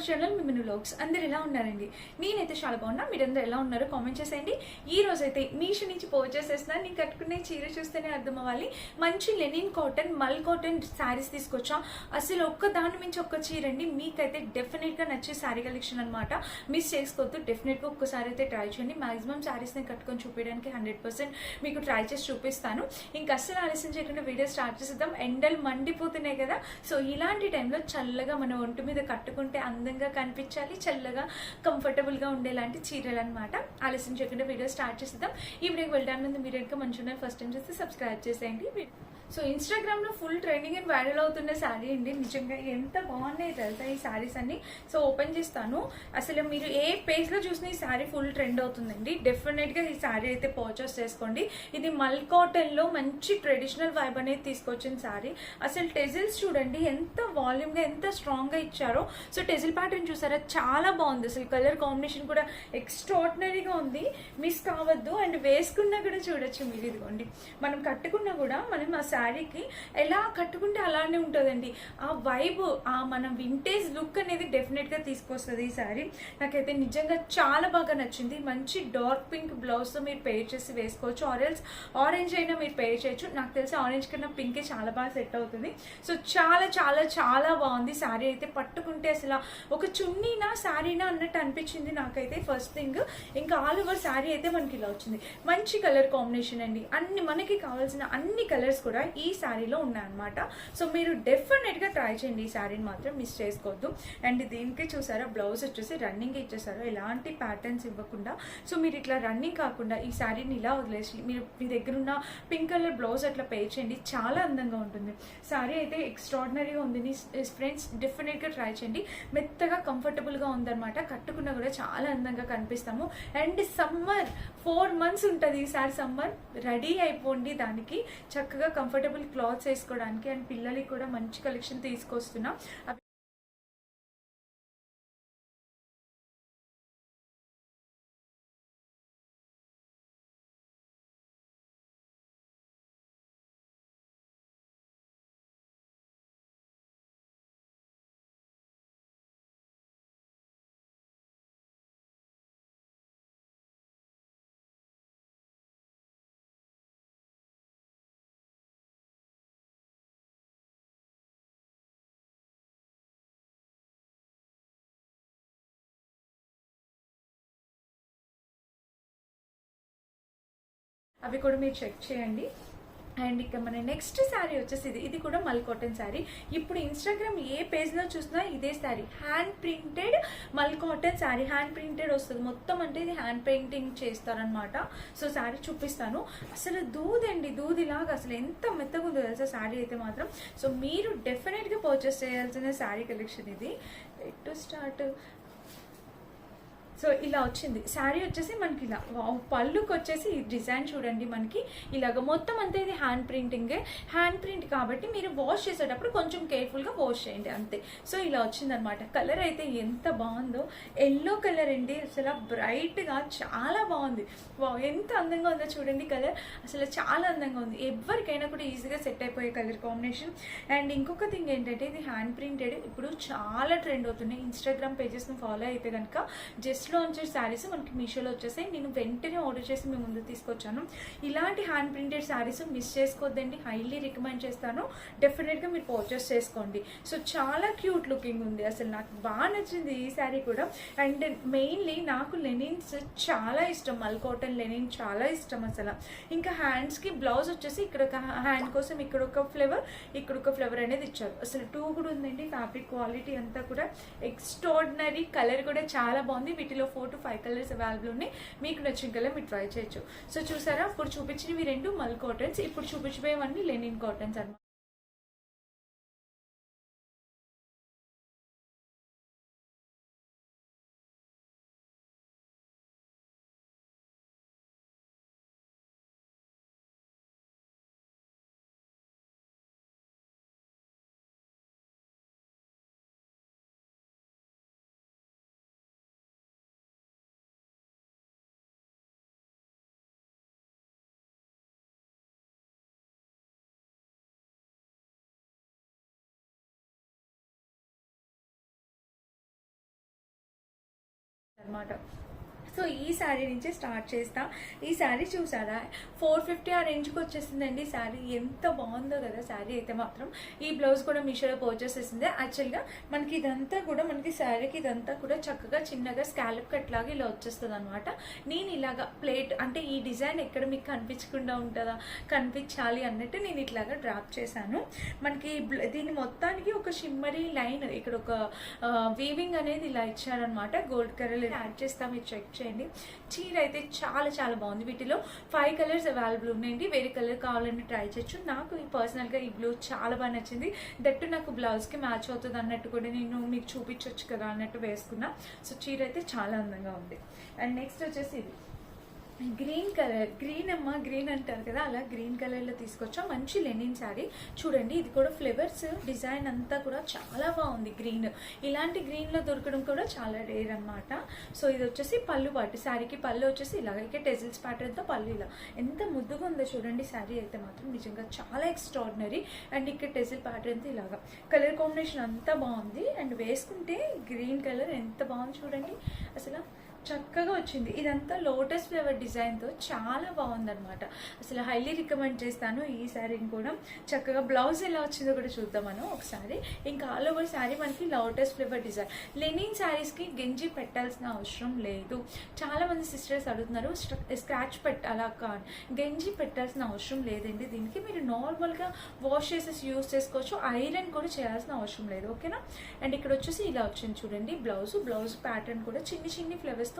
Channel మిమ్మల్ని vlogs అందరు ఎలా ఉన్నారండి? నేనైతే చాలా బాగున్నా. మీరందరూ ఎలా ఉన్నారో కామెంట్ చేసేయండి. ఈ రోజైతే మీషో నుంచి పర్చేస్ చేస్తున్నాను. నేను కట్టుకునే చీర చూస్తేనే అర్థం అవ్వాలి. మంచి లెనిన్ కాటన్, మల్ కాటన్ శారీస్ తీసుకొచ్చా. అసలు ఒక్క దాని మించి ఒక్క చీర అండి. మీకైతే డెఫినెట్గా నచ్చే శారీ కలెక్షన్ అనమాట. మిస్ చేసుకోవద్దు. డెఫినెట్గా ఒక్కసారి అయితే ట్రై చేయండి. మాక్సిమం శారీస్ని కట్టుకొని చూపించడానికి 100% మీకు ట్రై చేసి చూపిస్తాను. ఇంకా అస్సలు ఆలస్యం చేయకుండా వీడియో స్టార్ట్ చేసేద్దాం. ఎండలు మండిపోతున్నాయి కదా, సో ఇలాంటి టైంలో చల్లగా మన ఒంటి మీద కట్టుకుంటే అందంగా కనిపించాలి, చల్లగా కంఫర్టబుల్గా ఉండేలాంటి చీరలు అనమాట. ఆలస్యం చేయకుండా వీడియో స్టార్ట్ చేసేద్దాం. ఈ వీడియోకి వెళ్ళడానికి ముందు మీరు ఇంకా మంచి ఉన్నారు ఫస్ట్ టైం చేస్తే సబ్స్క్రైబ్ చేసేయండి. సో ఇన్స్టాగ్రామ్లో ఫుల్ ట్రెండింగ్ అండ్ వైరల్ అవుతున్న శారీ అండి. నిజంగా ఎంత బాగున్నాయి తెలుసా ఈ శారీస్ అన్ని. సో ఓపెన్ చేస్తాను. అసలు మీరు ఏ పేజ్లో చూసినా ఈ శారీ ఫుల్ ట్రెండ్ అవుతుందండి. డెఫినెట్గా ఈ శారీ అయితే పర్చేస్ చేసుకోండి. ఇది మల్ కాటన్లో మంచి ట్రెడిషనల్ వైబ్ అనేది తీసుకొచ్చిన శారీ. అసలు టెజిల్స్ చూడండి ఎంత వాల్యూమ్గా, ఎంత స్ట్రాంగ్గా ఇచ్చారో. సో టెజిల్ ప్యాటర్న్ చూసారా, చాలా బాగుంది. అసలు కలర్ కాంబినేషన్ కూడా ఎక్స్ట్రాడినరీగా ఉంది. మిస్ కావద్దు. అండ్ వేసుకున్నా కూడా చూడొచ్చు మీరు. ఇదిగోండి, మనం కట్టుకున్నా కూడా మనం ఆ శారీకి ఎలా కట్టుకుంటే అలానే ఉంటుందండి. ఆ వైబ్, ఆ మన వింటేజ్ లుక్ అనేది డెఫినెట్గా తీసుకొస్తుంది ఈ శారీ. నాకైతే నిజంగా చాలా బాగా నచ్చింది. మంచి డార్క్ పింక్ బ్లౌజ్తో మీరు పేర్ చేసి వేసుకోవచ్చు. ఆరెల్స్ ఆరెంజ్ అయినా మీరు పేర్ చేయొచ్చు. నాకు తెలిసి ఆరెంజ్ కన్నా పింకే చాలా బాగా సెట్ అవుతుంది. సో చాలా చాలా చాలా బాగుంది శారీ అయితే. పట్టుకుంటే అసలు ఒక చున్నీనా శారీనా అన్నట్టు అనిపించింది నాకైతే ఫస్ట్ థింగ్. ఇంకా ఆల్ ఓవర్ శారీ అయితే మనకి ఇలా వచ్చింది. మంచి కలర్ కాంబినేషన్ అండి. అన్ని మనకి కావాల్సిన అన్ని కలర్స్ కూడా ఈ శారీలో ఉన్నాయన్నమాట. సో మీరు డెఫినెట్గా ట్రై చేయండి. ఈ శారీని మాత్రం మిస్ చేసుకోవద్దు. అండ్ దీనికి చూసారా, బ్లౌజ్ వచ్చేసి రన్నింగ్ ఇచ్చేసారు, ఎలాంటి ప్యాటర్న్స్ ఇవ్వకుండా. సో మీరు ఇట్లా రన్నింగ్ కాకుండా ఈ శారీని ఇలా వదిలేసి మీరు మీ దగ్గర ఉన్న పింక్ కలర్ బ్లౌజ్ అట్లా పే చేయండి. చాలా అందంగా ఉంటుంది. శారీ అయితే ఎక్స్ట్రాడినరీగా ఉంది ఫ్రెండ్స్. డెఫినెట్గా ట్రై చేయండి. మెత్తగా కంఫర్టబుల్గా ఉందన్నమాట. కట్టుకున్నా కూడా చాలా అందంగా కనిపిస్తాము. అండ్ సమ్మర్ 4 months ఉంటుంది ఈసారి సమ్మర్. రెడీ అయిపోండి దానికి. చక్కగా కంఫర్టబుల్ క్లాత్స్ వేసుకోవడానికి. అండ్ పిల్లలకి కూడా మంచి కలెక్షన్ తీసుకొస్తున్నాం. అవి కూడా మీరు చెక్ చేయండి. అండ్ ఇక మన నెక్స్ట్ శారీ వచ్చేసి ఇది కూడా మల్ కాటన్ శారీ. ఇప్పుడు ఇన్స్టాగ్రామ్ ఏ పేజ్లో చూసినా ఇదే శారీ. హ్యాండ్ ప్రింటెడ్ మల్ కాటన్ శారీ. హ్యాండ్ ప్రింటెడ్ వస్తుంది మొత్తం. అంటే ఇది హ్యాండ్ పెయింటింగ్ చేస్తారనమాట. సో శారీ చూపిస్తాను. అసలు దూదండి, దూదిలాగా అసలు ఎంత మెత్తగా ఉందో తెలుసా శారీ అయితే మాత్రం. సో మీరు డెఫినెట్గా పర్చేస్ చేయాల్సిన శారీ కలెక్షన్ ఇది. ఎటు స్టార్ట్. సో ఇలా వచ్చింది శారీ వచ్చేసి మనకి. ఇలా పళ్ళుకి వచ్చేసి ఈ డిజైన్ చూడండి మనకి ఇలాగ మొత్తం అంతా. ఇది హ్యాండ్ ప్రింటింగ్. హ్యాండ్ ప్రింట్ కాబట్టి మీరు వాష్ చేసేటప్పుడు కొంచెం కేర్ఫుల్గా వాష్ చేయండి అంతే. సో ఇలా వచ్చిందనమాట. కలర్ అయితే ఎంత బాగుందో. ఎల్లో కలర్ అండి. అసలు బ్రైట్గా చాలా బాగుంది. ఎంత అందంగా ఉందో చూడండి కలర్. అసలు చాలా అందంగా ఉంది. ఎవరికైనా కూడా ఈజీగా సెట్ అయిపోయే కలర్ కాంబినేషన్. అండ్ ఇంకొక థింగ్ ఏంటంటే ఇది హ్యాండ్ ప్రింటెడ్. ఇప్పుడు చాలా ట్రెండ్ అవుతున్నాయి. ఇన్స్టాగ్రామ్ పేజెస్ని ఫాలో అయితే కనుక జస్ట్ వచ్చే శారీస్ మనకి మీషోలో వచ్చేసాయి. నేను వెంటనే ఆర్డర్ చేసి మీ ముందు తీసుకొచ్చాను. ఇలాంటి హ్యాండ్ ప్రింటెడ్ శారీస్ మిస్ చేసుకోవద్దండి. హైలీ రికమెండ్ చేస్తాను. డెఫినెట్గా మీరు పర్చేస్ చేసుకోండి. సో చాలా క్యూట్ లుకింగ్ ఉంది. అసలు నాకు బాగా నచ్చింది ఈ శారీ కూడా. అండ్ మెయిన్లీ నాకు లెనిన్స్ చాలా ఇష్టం. మల్ కాటన్ లెనిన్ చాలా ఇష్టం అసలు. ఇంకా హ్యాండ్స్కి బ్లౌజ్ వచ్చేసి ఇక్కడ ఒక హ్యాండ్ కోసం ఇక్కడ ఒక ఫ్లేవర్, ఇక్కడ ఒక ఫ్లేవర్ అనేది ఇచ్చారు. అసలు 2 కూడా ఉందండి. ఫ్యాబ్రిక్ క్వాలిటీ అంతా కూడా ఎక్స్ట్రాడినరీ. కలర్ కూడా చాలా బాగుంది. వీటిలో 4 to 5 కలర్స్ అవైలబుల్ ఉన్నాయి. మీకు నచ్చిన కలర్ మీరు ట్రై చేయొచ్చు. సో చూసారా, ఇప్పుడు చూపించినవి 2 మల్ కాటన్స్, ఇప్పుడు చూపించబోయేవన్నీ లెనిన్ కాటన్స్ అన్నమాట. అనమాట. సో ఈ శారీ నుంచి స్టార్ట్ చేస్తా. ఈ శారీ చూసారా 450 ఆ రేంజ్కి వచ్చేసిందండి. శారీ ఎంత బాగుందో కదా శారీ అయితే మాత్రం. ఈ బ్లౌజ్ కూడా మీషోలో పర్చేస్ చేసింది. యాక్చువల్గా మనకి ఇదంతా కూడా మనకి శారీకి ఇదంతా కూడా చక్కగా చిన్నగా స్కాలప్ కట్ లాగా ఇలా వచ్చేస్తుంది అనమాట. నేను ఇలాగా ప్లేట్ అంటే ఈ డిజైన్ ఎక్కడ మీకు కనిపించకుండా ఉంటుందా, కనిపించాలి అన్నట్టు నేను ఇట్లాగా డ్రాప్ చేశాను. మనకి దీని మొత్తానికి ఒక షిమ్మరీ లైన్ ఇక్కడ ఒక వీవింగ్ అనేది ఇలా ఇచ్చారనమాట. గోల్డ్ కలర్ యాడ్ చేస్తాం, మీరు చెక్ చేయండి. చీర అయితే చాలా చాలా బాగుంది. వీటిలో 5 కలర్స్ అవైలబుల్ ఉన్నాయండి. వేరే కలర్ కావాలని ట్రై చేయొచ్చు. నాకు పర్సనల్గా ఈ బ్లూ చాలా బాగా నచ్చింది. దట్టు నాకు బ్లౌజ్కి మ్యాచ్ అవుతుంది అన్నట్టు కూడా నేను మీకు చూపించవచ్చు కదా అన్నట్టు వేసుకున్నా. సో చీర అయితే చాలా అందంగా ఉంది. అండ్ నెక్స్ట్ వచ్చేసి ఇది గ్రీన్ కలర్, గ్రీన్ అమ్మ గ్రీన్ అంటారు కదా, అలా గ్రీన్ కలర్లో తీసుకొచ్చా. మంచి లెనిన్ శారీ చూడండి. ఇది కూడా ఫ్లవర్స్ డిజైన్ అంతా కూడా చాలా బాగుంది. గ్రీన్ ఇలాంటి గ్రీన్లో దొరకడం కూడా చాలా రేర్ అనమాట. సో ఇది వచ్చేసి పళ్ళు పాటు. శారీకి పళ్ళు వచ్చేసి ఇలాగ ఇక టెజిల్స్ ప్యాటర్న్తో పళ్ళు ఇలా ఎంత ముద్దుగా ఉందో చూడండి. శారీ అయితే మాత్రం నిజంగా చాలా ఎక్స్ట్రాడినరీ. అండ్ ఇక్కడ టెజిల్ ప్యాటర్న్తో ఇలాగా కలర్ కాంబినేషన్ అంతా బాగుంది. అండ్ వేసుకుంటే గ్రీన్ కలర్ ఎంత బాగుంది చూడండి, అసలు చక్కగా వచ్చింది. ఇదంతా లోటస్ ఫ్లవర్ డిజైన్తో చాలా బాగుందనమాట. అసలు హైలీ రికమెండ్ చేస్తాను ఈ శారీని కూడా. చక్కగా బ్లౌజ్ ఎలా వచ్చిందో కూడా చూద్దాం మనం ఒకసారి. ఇంకా ఆల్ ఓవర్ శారీ మనకి లోటస్ ఫ్లవర్ డిజైన్. లెనిన్ శారీస్కి గెంజి పెట్టాల్సిన అవసరం లేదు. చాలా మంది సిస్టర్స్ అడుగుతున్నారు స్క్రాచ్ పెట్టాలా కాదు, గెంజి పెట్టాల్సిన అవసరం లేదండి. దీనికి మీరు నార్మల్గా వాష్ చేసేసి యూజ్ చేసుకోవచ్చు. ఐరన్ కూడా చేయాల్సిన అవసరం లేదు. ఓకేనా. అండ్ ఇక్కడ వచ్చేసి ఇలా వచ్చింది చూడండి బ్లౌజ్ ప్యాటర్న్ కూడా చిన్ని చిన్ని ఫ్లవర్స్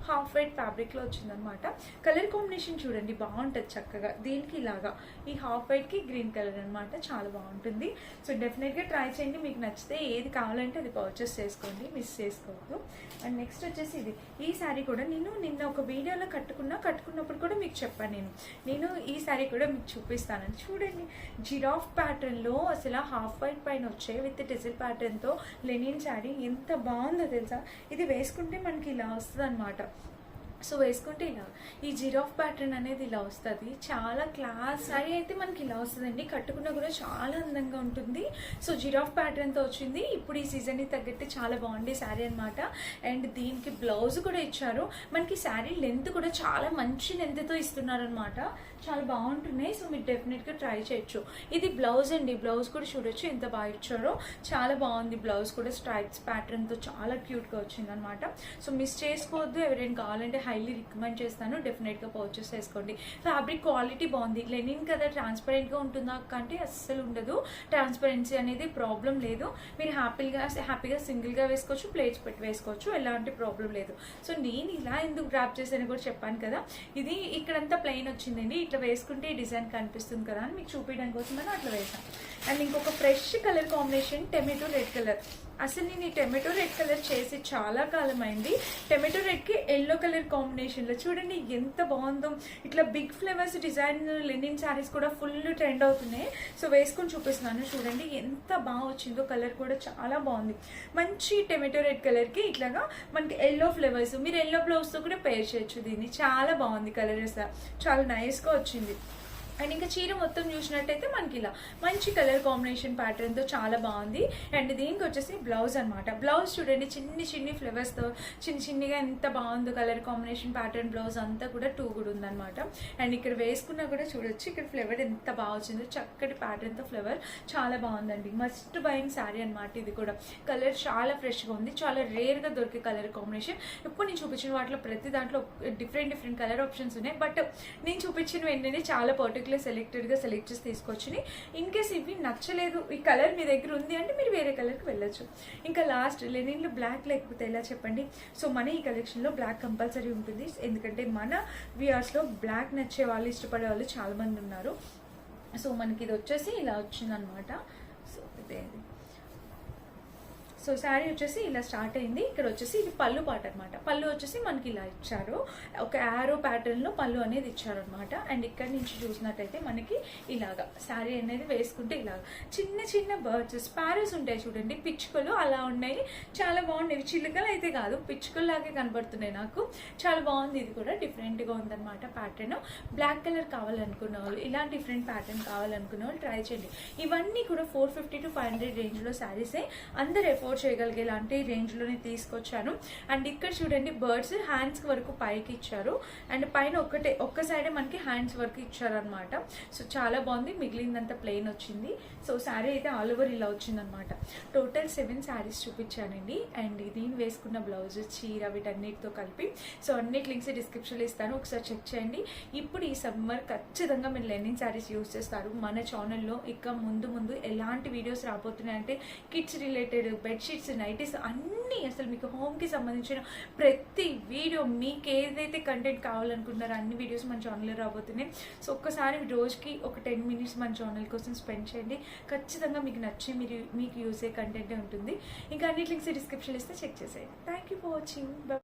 హాఫ్ వైట్ ఫ్యాబ్రిక్ లో వచ్చిందనమాట. కలర్ కాంబినేషన్ చూడండి బాగుంటుంది చక్కగా. దీనికి ఇలాగా ఈ హాఫ్ వైట్ కి గ్రీన్ కలర్ అనమాట. చాలా బాగుంటుంది. సో డెఫినెట్ గా ట్రై చేయండి. మీకు నచ్చితే ఏది కావాలంటే అది పర్చేస్ చేసుకోండి, మిస్ చేసుకోవద్దు. అండ్ నెక్స్ట్ వచ్చేసి ఇది ఈ శారీ కూడా నేను నిన్న ఒక వీడియోలో కట్టుకున్నప్పుడు కూడా మీకు చెప్పాను. నేను ఈ శారీ కూడా మీకు చూపిస్తానని చూడండి. జిరాఫ్ ప్యాటర్న్ లో అసలు హాఫ్ వైట్ పైన వచ్చే విత్ టెజిల్ ప్యాటర్న్ తో లెనిన్ శారీ ఎంత బాగుందో తెలుసా. ఇది వేసుకుంటే మనకి ఇలా వస్తుంది అనమాట. సో వేసుకుంటే ఇలా ఈ జిరాఫ్ ప్యాటర్న్ అనేది ఇలా వస్తుంది. చాలా క్లాస్ శారీ అయితే మనకి ఇలా వస్తుందండి. కట్టుకున్నా కూడా చాలా అందంగా ఉంటుంది. సో జిరాఫ్ ప్యాటర్న్తో వచ్చింది. ఇప్పుడు ఈ సీజన్కి తగ్గట్టు చాలా బాగుంది శారీ అనమాట. అండ్ దీనికి బ్లౌజ్ కూడా ఇచ్చారు. మనకి శారీ లెంత్ కూడా చాలా మంచి లెంత్తో ఇస్తున్నారనమాట. చాలా బాగుంటున్నాయి. సో మీరు డెఫినెట్గా ట్రై చేయొచ్చు. ఇది బ్లౌజ్ అండి. బ్లౌజ్ కూడా చూడొచ్చు ఎంత బాగా ఇచ్చారో. చాలా బాగుంది. బ్లౌజ్ కూడా స్ట్రైప్స్ ప్యాటర్న్తో చాలా క్యూట్గా వచ్చింది అనమాట. సో మిస్ చేసుకోవద్దు. ఎవరైనా కావాలంటే హైలీ రికమెండ్ చేస్తాను. డెఫినెట్గా పర్చేస్ చేసుకోండి. ఫ్యాబ్రిక్ క్వాలిటీ బాగుంది. లెనిన్ కదా ట్రాన్స్పరెంట్గా ఉంటుందా అంటే అస్సలు ఉండదు. ట్రాన్స్పరెన్సీ అనేది ప్రాబ్లం లేదు. మీరు హ్యాపీగా సింగిల్గా వేసుకోవచ్చు, ప్లేట్స్ పెట్టి వేసుకోవచ్చు, ఎలాంటి ప్రాబ్లం లేదు. సో నేను ఇలా ఎందుకు డ్రాప్ చేశాను కూడా చెప్పాను కదా. ఇది ఇక్కడంతా ప్లెయిన్ వచ్చిందండి. ఇట్లా వేసుకుంటే ఈ డిజైన్ కనిపిస్తుంది కదా అని మీకు చూపించడం కోసం అని అట్లా వేసాను. అండ్ ఇంకొక fresh colour combination tomato red colour. అసలు నేను ఈ టొమాటో రెడ్ కలర్ చేసి చాలా కాలం అయింది. టొమాటో రెడ్కి ఎల్లో కలర్ కాంబినేషన్లో చూడండి ఎంత బాగుందో. ఇట్లా big flowers design linen saris కూడా ఫుల్ ట్రెండ్ అవుతున్నాయి. సో వేసుకొని చూపిస్తున్నాను చూడండి ఎంత బాగా వచ్చిందో. కలర్ కూడా చాలా బాగుంది. మంచి టొమాటో రెడ్ కలర్కి ఇట్లాగా మనకి ఎల్లో ఫ్లవర్స్. మీరు ఎల్లో బ్లౌజ్తో కూడా పేర్ చేయొచ్చు దీన్ని. చాలా బాగుంది కలర్, చాలా నైస్గా వచ్చింది. అండ్ ఇంకా చీర మొత్తం చూసినట్టయితే మనకి ఇలా మంచి కలర్ కాంబినేషన్ ప్యాటర్న్తో చాలా బాగుంది. అండ్ దీనికి వచ్చేసి బ్లౌజ్ అనమాట. బ్లౌజ్ చూడండి చిన్ని ఫ్లవర్స్తో చిన్నగా ఎంత బాగుందో. కలర్ కాంబినేషన్ ప్యాటర్న్ బ్లౌజ్ అంతా కూడా 2 కూడా ఉందనమాట. అండ్ ఇక్కడ వేసుకున్నా కూడా చూడొచ్చు ఇక్కడ ఫ్లవర్ ఎంత బాగా వచ్చిందో. చక్కటి ప్యాటర్న్తో ఫ్లవర్ చాలా బాగుందండి. మస్ట్ బయింగ్ శారీ అనమాట. ఇది కూడా కలర్ చాలా ఫ్రెష్గా ఉంది. చాలా రేర్గా దొరికే కలర్ కాంబినేషన్. ఇప్పుడు నేను చూపించిన వాటిలో ప్రతి దాంట్లో డిఫరెంట్ కలర్ ఆప్షన్స్ ఉన్నాయి. బట్ నేను చూపించిన ఏంటంటే చాలా పర్టికులర్ సెలెక్టెడ్గా సెలెక్ట్ చేసి తీసుకొచ్చి, ఇన్ కేస్ ఇవి నచ్చలేదు ఈ కలర్ మీ దగ్గర ఉంది అంటే మీరు వేరే కలర్కి వెళ్ళొచ్చు. ఇంకా లాస్ట్ లెనిన్లో బ్లాక్ లేకపోతే ఎలా చెప్పండి. సో మన ఈ కలెక్షన్లో బ్లాక్ కంపల్సరీ ఉంటుంది. ఎందుకంటే మన వ్యూయర్స్లో బ్లాక్ నచ్చే వాళ్ళు, ఇష్టపడే వాళ్ళు చాలా మంది ఉన్నారు. సో మనకి ఇది వచ్చేసి ఇలా వచ్చిందనమాట. సో ఇదే సో శారీ వచ్చేసి ఇలా స్టార్ట్ అయింది. ఇక్కడ వచ్చేసి ఇది పళ్ళు పాట అనమాట. పళ్ళు వచ్చేసి మనకి ఇలా ఇచ్చారు. ఒక యారో ప్యాటర్న్లో పళ్ళు అనేది ఇచ్చారనమాట. అండ్ ఇక్కడ నుంచి చూసినట్టయితే మనకి ఇలాగా శారీ అనేది వేసుకుంటే ఇలాగా చిన్న బర్డ్స్ స్పారోస్ ఉంటాయి చూడండి, పిచ్చుకలు అలా ఉన్నాయి. చాలా బాగున్నాయి. చిలుకలు అయితే కాదు, పిచ్చుకలు లాగే కనబడుతున్నాయి నాకు. చాలా బాగుంది. ఇది కూడా డిఫరెంట్గా ఉందన్నమాట ప్యాటర్న్. బ్లాక్ కలర్ కావాలనుకున్న వాళ్ళు, ఇలా డిఫరెంట్ ప్యాటర్న్ కావాలనుకున్న వాళ్ళు ట్రై చేయండి. ఇవన్నీ కూడా 450 to 500 రేంజ్లో శారీసే. అందరు ఎఫోర్ట్స్ అఫోర్డ్ చేయగలిగే ఇలాంటి రేంజ్లోనే తీసుకొచ్చాను. అండ్ ఇక్కడ చూడండి బర్డ్స్ హ్యాండ్స్ వరకు పైకి ఇచ్చారు అండ్ పైన ఒక్క సైడే మనకి హ్యాండ్స్ వరకు ఇచ్చారనమాట. సో చాలా బాగుంది. మిగిలిందంతా ప్లెయిన్ వచ్చింది. సో శారీ అయితే ఆల్ ఓవర్ ఇలా వచ్చిందనమాట. టోటల్ 7 శారీస్ చూపించానండి. అండ్ దీన్ని వేసుకున్న బ్లౌజ్, చీర వీటన్నిటితో కలిపి. సో అన్నిటి లింక్స్ డిస్క్రిప్షన్లో ఇస్తాను, ఒకసారి చెక్ చేయండి. ఇప్పుడు ఈ సమ్మర్ ఖచ్చితంగా మీరు లెనిన్ శారీస్ యూజ్ చేస్తారు. మన ఛానల్లో ఇక ముందు ఎలాంటి వీడియోస్ రాబోతున్నాయంటే కిడ్స్ రిలేటెడ్, బెడ్షీట్స్, నైటీస్ అన్నీ అసలు మీకు హోమ్కి సంబంధించిన ప్రతి వీడియో మీకు ఏదైతే కంటెంట్ కావాలనుకుంటున్నారో అన్ని వీడియోస్ మన ఛానల్లో రాబోతున్నాయి. సో ఒక్కసారి రోజుకి ఒక 10 minutes మన ఛానల్ కోసం స్పెండ్ చేయండి. ఖచ్చితంగా మీకు నచ్చి మీకు యూజ్ అయ్యే కంటెంటే ఉంటుంది. ఇంకా అన్ని లింక్స్ డిస్క్రిప్షన్ ఇస్తే చెక్ చేసేయండి. Thank you for watching.